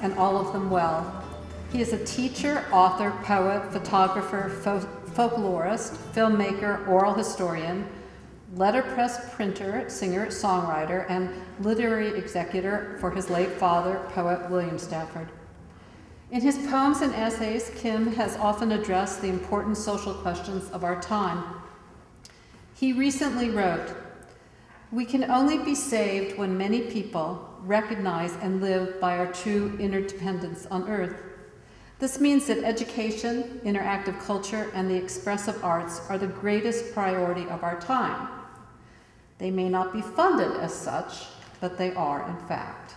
and all of them well. He is a teacher, author, poet, photographer, folklorist, filmmaker, oral historian, letterpress printer, singer, songwriter, and literary executor for his late father, poet William Stafford. In his poems and essays, Kim has often addressed the important social questions of our time. He recently wrote, "We can only be saved when many people recognize and live by our true interdependence on earth. This means that education, interactive culture, and the expressive arts are the greatest priority of our time. They may not be funded as such, but they are in fact."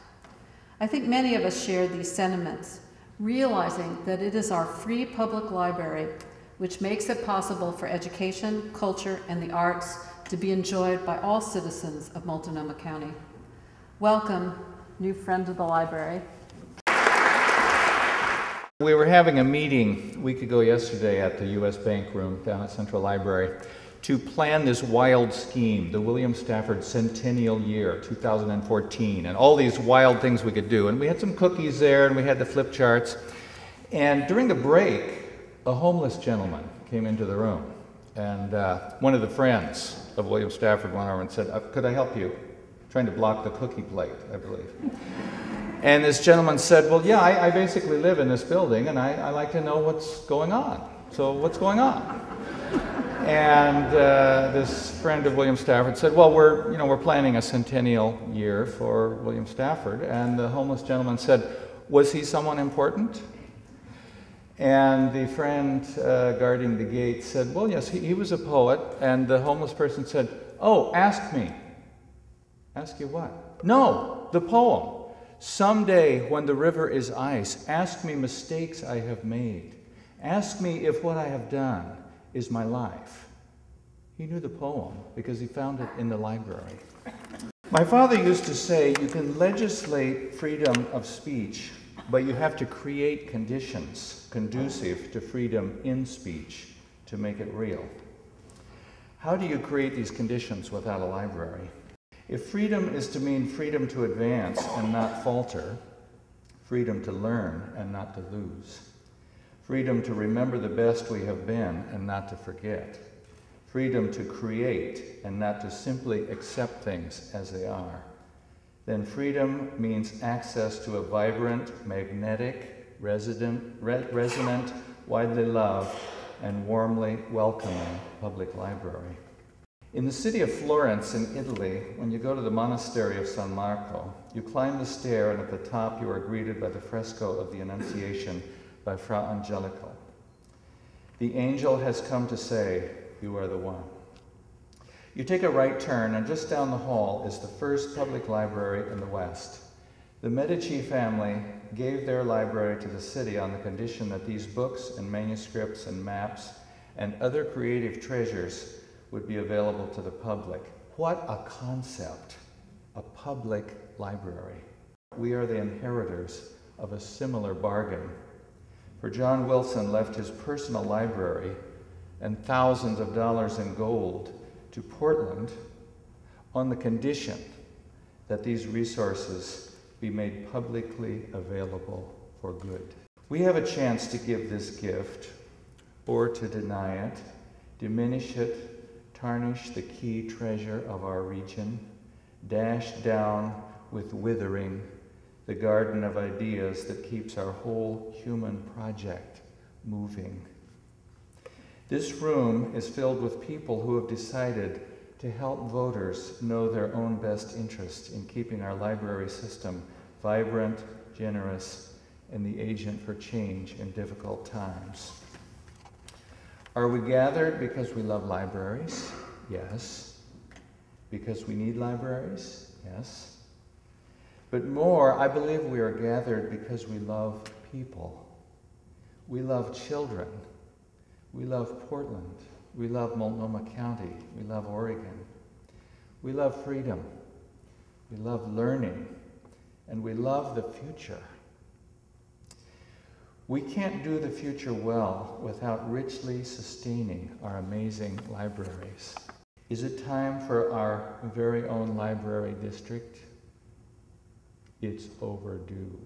I think many of us share these sentiments, realizing that it is our free public library which makes it possible for education, culture, and the arts to be enjoyed by all citizens of Multnomah County. Welcome, new friend of the library. We were having a meeting a week ago yesterday at the U.S. Bank Room down at Central Library to plan this wild scheme, the William Stafford Centennial Year, 2014, and all these wild things we could do. And we had some cookies there, and we had the flip charts. And during the break, a homeless gentleman came into the room. And one of the friends of William Stafford went over and said, "Could I help you?" Trying to block the cookie plate, I believe. And this gentleman said, "Well, yeah, I basically live in this building, and I like to know what's going on. So what's going on?" And this friend of William Stafford said, "Well, we're planning a centennial year for William Stafford." And the homeless gentleman said, "Was he someone important?" And the friend guarding the gate said, "Well, yes, he was a poet." And the homeless person said, "Oh, ask me." "Ask you what?" "No, the poem. Someday when the river is ice, ask me mistakes I have made. Ask me if what I have done is my life." He knew the poem because he found it in the library. My father used to say, you can legislate freedom of speech, but you have to create conditions conducive to freedom in speech to make it real. How do you create these conditions without a library? If freedom is to mean freedom to advance and not falter, freedom to learn and not to lose, freedom to remember the best we have been and not to forget, freedom to create and not to simply accept things as they are, then freedom means access to a vibrant, magnetic, resonant, widely loved, and warmly welcoming public library. In the city of Florence in Italy, when you go to the monastery of San Marco, you climb the stair, and at the top you are greeted by the fresco of the Annunciation by Fra Angelico. The angel has come to say, "You are the one." You take a right turn, and just down the hall is the first public library in the West. The Medici family gave their library to the city on the condition that these books and manuscripts and maps and other creative treasures would be available to the public. What a concept, a public library. We are the inheritors of a similar bargain. For John Wilson left his personal library and thousands of dollars in gold to Portland on the condition that these resources be made publicly available for good. We have a chance to give this gift, or to deny it, diminish it, tarnish the key treasure of our region, dash down with withering the garden of ideas that keeps our whole human project moving. This room is filled with people who have decided to help voters know their own best interest in keeping our library system vibrant, generous, and the agent for change in difficult times. Are we gathered because we love libraries? Yes. Because we need libraries? Yes. But more, I believe we are gathered because we love people. We love children. We love Portland. We love Multnomah County. We love Oregon. We love freedom. We love learning. And we love the future. We can't do the future well without richly sustaining our amazing libraries. Is it time for our very own library district? It's overdue.